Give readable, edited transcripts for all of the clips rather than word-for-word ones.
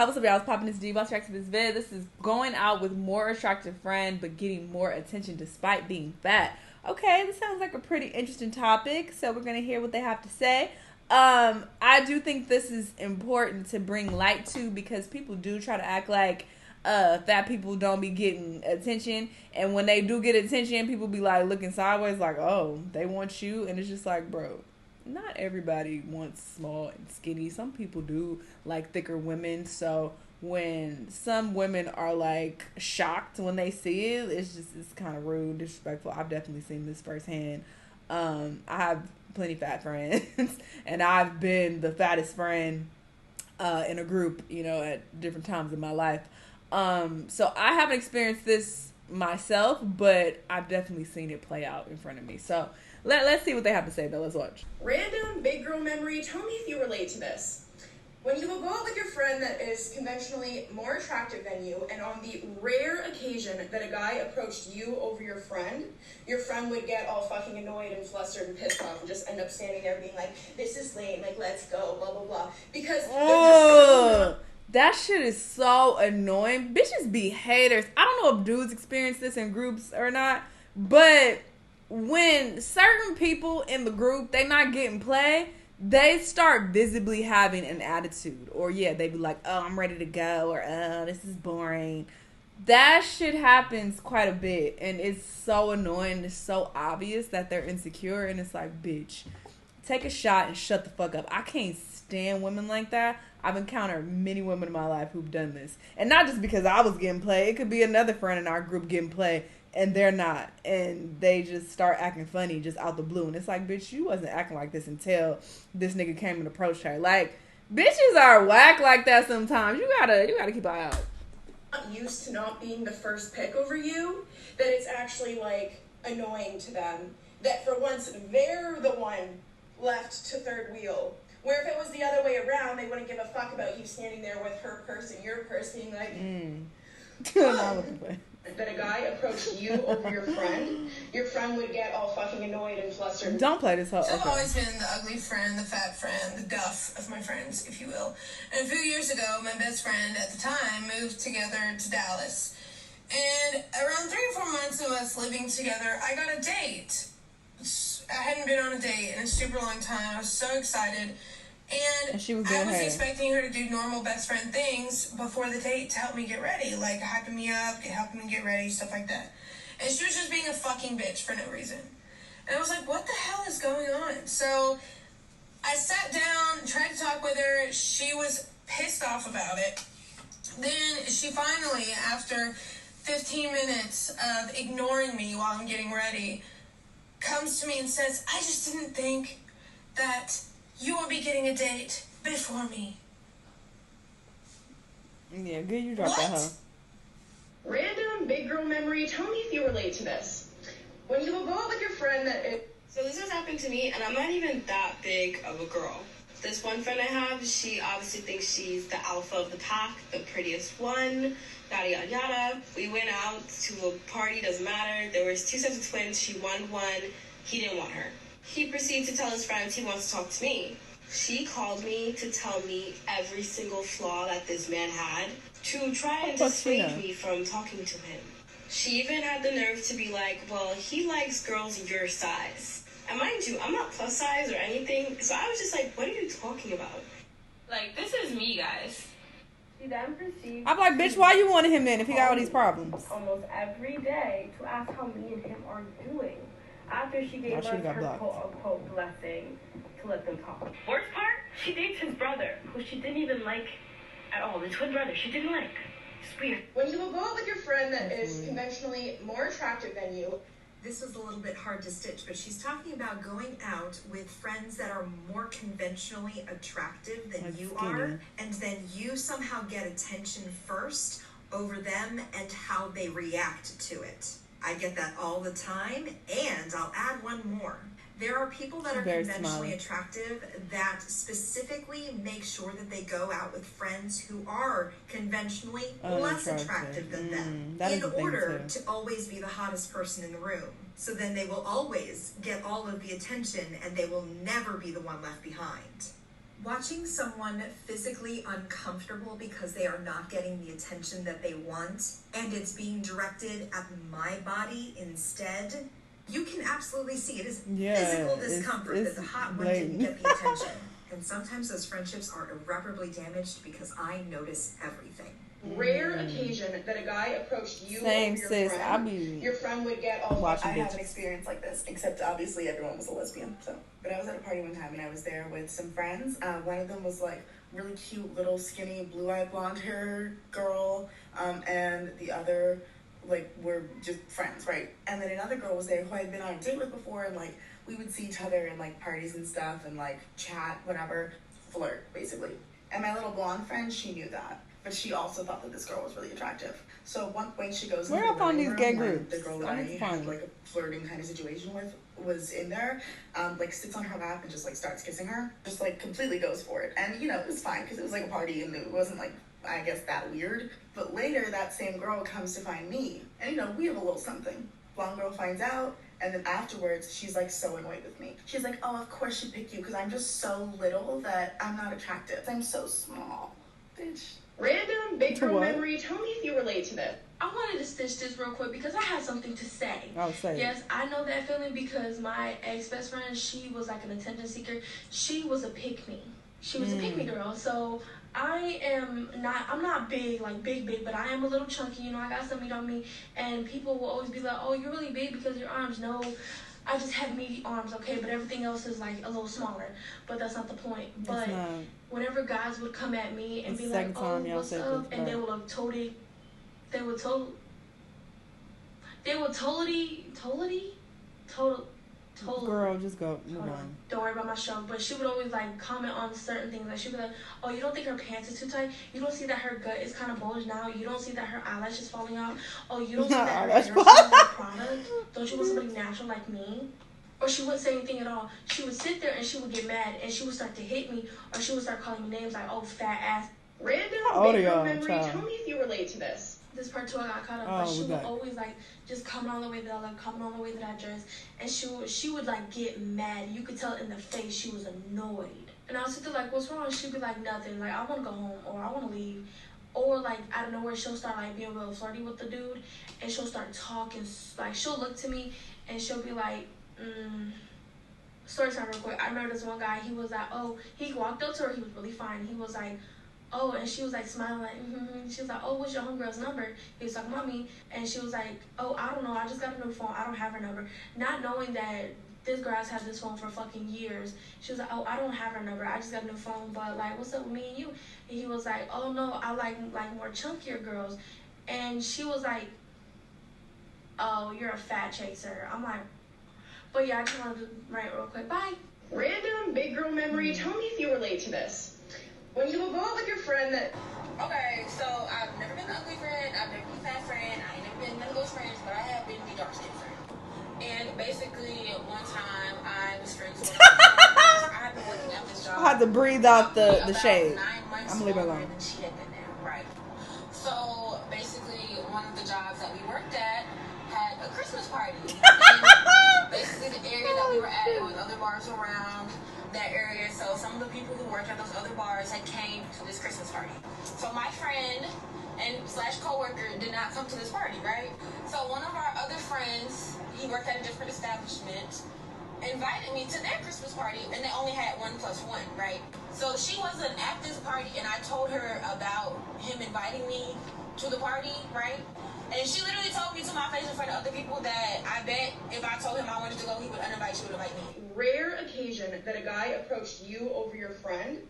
Hey, what's up, y'all? It's popping this D. What's back to this vid? This is going out with more attractive friend, but getting more attention despite being fat. Okay, this sounds like a pretty interesting topic, so we're gonna hear what they have to say. I do think this is important to bring light to because people do try to act like fat people don't be getting attention, and when they do get attention, people be like looking sideways, like, oh, they want you, and it's just like, bro, not everybody wants small and skinny. Some people do like thicker women. So when some women are like shocked when they see it, it's kind of rude, disrespectful. I've definitely seen this firsthand. I have plenty fat friends, and I've been the fattest friend in a group, at different times in my life. So I haven't experienced this myself, but I've definitely seen it play out in front of me. So let's see what they have to say, though. Let's watch. Random big girl memory. Tell me if you relate to this. When you will go out with your friend that is conventionally more attractive than you, and on the rare occasion that a guy approached you over your friend would get all fucking annoyed and flustered and pissed off and just end up standing there being like, this is lame, like, let's go, blah, blah, blah. Because that shit is so annoying. Bitches be haters. I don't know if dudes experience this in groups or not, but when certain people in the group, they not getting play, they start visibly having an attitude. Or they be like, oh, I'm ready to go, or oh, this is boring. That shit happens quite a bit, and it's so annoying. It's so obvious that they're insecure, and it's like, bitch, take a shot and shut the fuck up. I can't stand women like that. I've encountered many women in my life who've done this. And not just because I was getting play. It could be another friend in our group getting play, and they're not. And they just start acting funny just out the blue. And it's like, bitch, you wasn't acting like this until this nigga came and approached her. Like, bitches are whack like that sometimes. You gotta keep an eye out. Used to not being the first pick over you, that it's actually, like, annoying to them. That for once, they're the one left to third wheel. Where if it was the other way around, they wouldn't give a fuck about you standing there with her purse and your purse being like, that a guy approached you over your friend would get all fucking annoyed and flustered. Don't play this whole. So I've always been the ugly friend, the fat friend, the guff of my friends, if you will. And a few years ago, my best friend at the time moved together to Dallas. And around 3 or 4 months of us living together, I got a date. I hadn't been on a date in a super long time. I was so excited. And she was I was expecting her to do normal best friend things before the date to help me get ready. Like hyping me up, helping me get ready, stuff like that. And she was just being a fucking bitch for no reason. And I was like, what the hell is going on? So I sat down, tried to talk with her. She was pissed off about it. Then she finally, after 15 minutes of ignoring me while I'm getting ready, comes to me and says, I just didn't think that you will be getting a date before me. Yeah, good you dropped that, huh? Random big girl memory. Tell me if you relate to this. When you will go out with your friend that is... So this has happened to me, and I'm not even that big of a girl. This one friend I have, she obviously thinks she's the alpha of the pack, the prettiest one, yada, yada, yada. We went out to a party, doesn't matter. There was 2 sets of twins. She won one. He didn't want her. He proceeded to tell his friends he wants to talk to me. She called me to tell me every single flaw that this man had to try and dissuade me from talking to him. She even had the nerve to be like, well, he likes girls your size. And mind you, I'm not plus size or anything, so I was just like, what are you talking about? Like, this is me, guys. She then proceeds. I'm like, bitch, why you wanted him then if he got all these problems? Almost every day to ask how me and him are doing. After she gave us her quote-unquote blessing to let them talk. Worst part, she dates his brother, who she didn't even like at all. The twin brother, she didn't like. It's weird. When you will go out with your friend that is conventionally more attractive than you. This was a little bit hard to stitch, but she's talking about going out with friends that are more conventionally attractive than you are, and then you somehow get attention first over them and how they react to it. I get that all the time, and I'll add one more. There are people that are conventionally attractive that specifically make sure that they go out with friends who are conventionally less attractive than them in order to always be the hottest person in the room. So then they will always get all of the attention and they will never be the one left behind. Watching someone physically uncomfortable because they are not getting the attention that they want and it's being directed at my body instead, you can absolutely see it is physical discomfort that the hot one didn't get the attention. And sometimes those friendships are irreparably damaged because I notice everything. Rare occasion that a guy approached you over your friend, your friend would get all I have an experience like this, except obviously everyone was a lesbian. But I was at a party one time and I was there with some friends. One of them was like really cute, little skinny, blue-eyed, blonde hair girl, and the other like were just friends, right? And then another girl was there who I had been on a date with before, and like we would see each other in like parties and stuff and like chat, whatever, flirt basically. And my little blonde friend, she knew that. But she also thought that this girl was really attractive. So at one point she goes Where into I found these gay groups? The girl that I had like a flirting kind of situation with was in there, like sits on her lap and just like starts kissing her. Just like completely goes for it. And you know, it was fine because it was like a party and it wasn't like, I guess, that weird. But later that same girl comes to find me. And you know, we have a little something. Blonde girl finds out. And then afterwards, she's like so annoyed with me. She's like, oh, of course she picked you because I'm just so little that I'm not attractive. I'm so small. Bitch. Random big girl memory. Tell me if you relate to this. I wanted to stitch this real quick because I had something to say. I'll say yes, I know that feeling because my ex-best friend, she was like an attention seeker. She was a pick-me. She was a pick-me girl. So I'm not big, like big, but I am a little chunky. You know, I got some meat on me. And people will always be like, oh, you're really big because of your arms. No, I just have meaty arms, okay? But everything else is like a little smaller. But that's not the point. But whenever guys would come at me and be like, oh, what's up? And they would have totally, girl, just go, move on. Don't worry about my show. But she would always like comment on certain things. Like she'd be like, oh, you don't think her pants is too tight? You don't see that her gut is kind of bulged now? You don't see that her eyelash is falling out? Oh, you don't see that her hair is like product? Don't you want somebody natural like me? Or she wouldn't say anything at all. She would sit there and she would get mad and she would start to hit me, or she would start calling me names like, oh, fat ass. Random big girl memory. Tell me if you relate to this. This part too, I got caught up, but she would always like just comment on the way that I look, comment on the way that I dress, and she would like get mad. You could tell in the face she was annoyed. And I was sit there like, what's wrong? She'd be like, nothing. Like, I want to go home, or I want to leave. Or like out of nowhere, she'll start like being real flirty with the dude, and she'll start talking. Like she'll look to me and she'll be like, Story time real quick. I remember this one guy. He was like, oh, he walked up to her. He was really fine. He was like, oh, and she was like smiling like, She was like, oh, what's your homegirl's number? He was talking about me, and she was like, oh, I don't know. I just got a new phone. I don't have her number. Not knowing that this girl has had this phone for fucking years. She was like, oh, I don't have her number. I just got a new phone, but like, what's up with me and you? And he was like, oh no, I like more chunkier girls. And she was like, oh, you're a fat chaser. I'm like, but yeah, I just wanted to write real quick. Bye. Random big girl memory. Tell me if you relate to this. When you will go out with your friend that... Okay, so I've never been the ugly friend, I've never been the fat friend, I ain't never been none of those friends, but I have been the dark skin friend. And basically, one time I was friends with I had been working at this job. I had to breathe out the shade. 9 months I'm gonna leave it alone. than she had been there, right? So basically, one of the jobs that we worked at had a Christmas party. And basically, the area that we were at, it was other bars around that area. So some of the people who worked at those other bars had came to this Christmas party. So my friend and / coworker did not come to this party, right? So one of our other friends, he worked at a different establishment, invited me to their Christmas party, and they only had 1+1, right? So she wasn't at this party, and I told her about him inviting me to the party, right? And she literally told me to my face in front of other people that I bet if I told him I wanted to go, he would uninvite you and invite me. Rare occasion that a guy approached you over your friend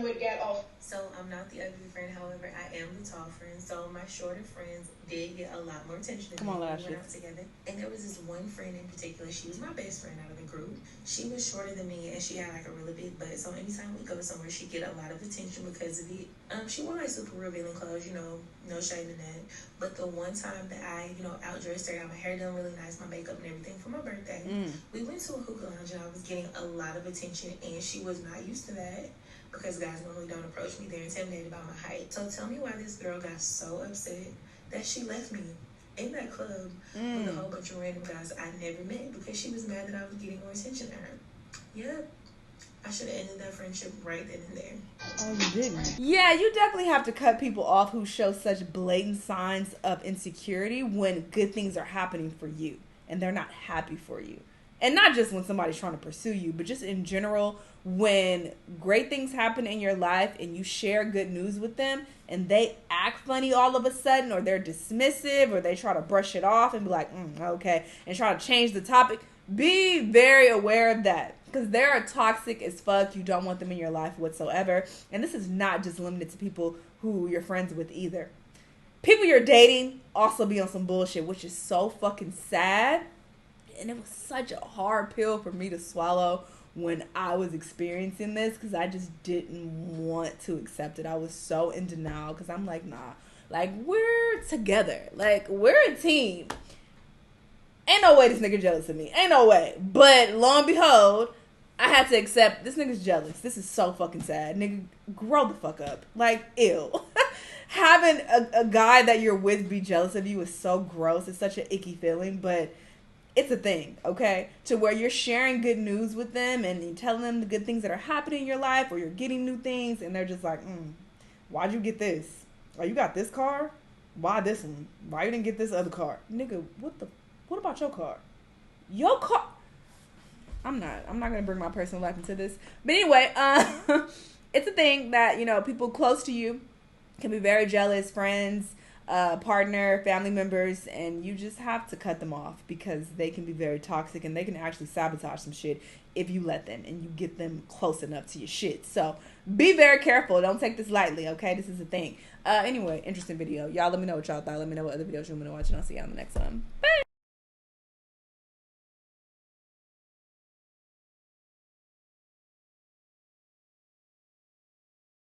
would get off. So I'm not the ugly friend, however, I am the tall friend. So my shorter friends did get a lot more attention than me when we went out together. And there was this one friend in particular, she was my best friend out of the group. She was shorter than me and she had like a really big butt. So anytime we go somewhere, she'd get a lot of attention because of it. She wore like super revealing clothes, you know, no shame in that. But the one time that I, you know, outdressed her, got my hair done really nice, my makeup and everything for my birthday, we went to a hookah lounge and I was getting a lot of attention and she was not used to that because guys normally don't approach me. They're intimidated by my height. So tell me why this girl got so upset that she left me in that club with a whole bunch of random guys I never met because she was mad that I was getting more attention than her. Yep. I should have ended that friendship right then and there. Oh, you didn't? Yeah, you definitely have to cut people off who show such blatant signs of insecurity when good things are happening for you and they're not happy for you. And not just when somebody's trying to pursue you, but just in general, when great things happen in your life and you share good news with them and they act funny all of a sudden, or they're dismissive, or they try to brush it off and be like, okay, and try to change the topic. Be very aware of that, because they are toxic as fuck. You don't want them in your life whatsoever. And this is not just limited to people who you're friends with either. People you're dating also be on some bullshit, which is so fucking sad. And it was such a hard pill for me to swallow when I was experiencing this, because I just didn't want to accept it. I was so in denial, because I'm like, nah, like, we're together. Like, we're a team. Ain't no way this nigga jealous of me. Ain't no way. But lo and behold, I had to accept this nigga's jealous. This is so fucking sad. Nigga, grow the fuck up. Like, ew. Having a guy that you're with be jealous of you is so gross. It's such an icky feeling, but it's a thing, okay? To where you're sharing good news with them and you're telling them the good things that are happening in your life, or you're getting new things, and they're just like, why'd you get this? Oh, you got this car? Why this one? Why you didn't get this other car? Nigga, what about your car? Your car? I'm not gonna bring my personal life into this. But anyway, it's a thing that, you know, people close to you can be very jealous, friends, partner, family members, and you just have to cut them off, because they can be very toxic and they can actually sabotage some shit if you let them and you get them close enough to your shit. So be very careful. Don't take this lightly, okay? This is a thing. Anyway, interesting video. Y'all let me know what y'all thought. Let me know what other videos you want me to watch, and I'll see y'all in the next one. Bye!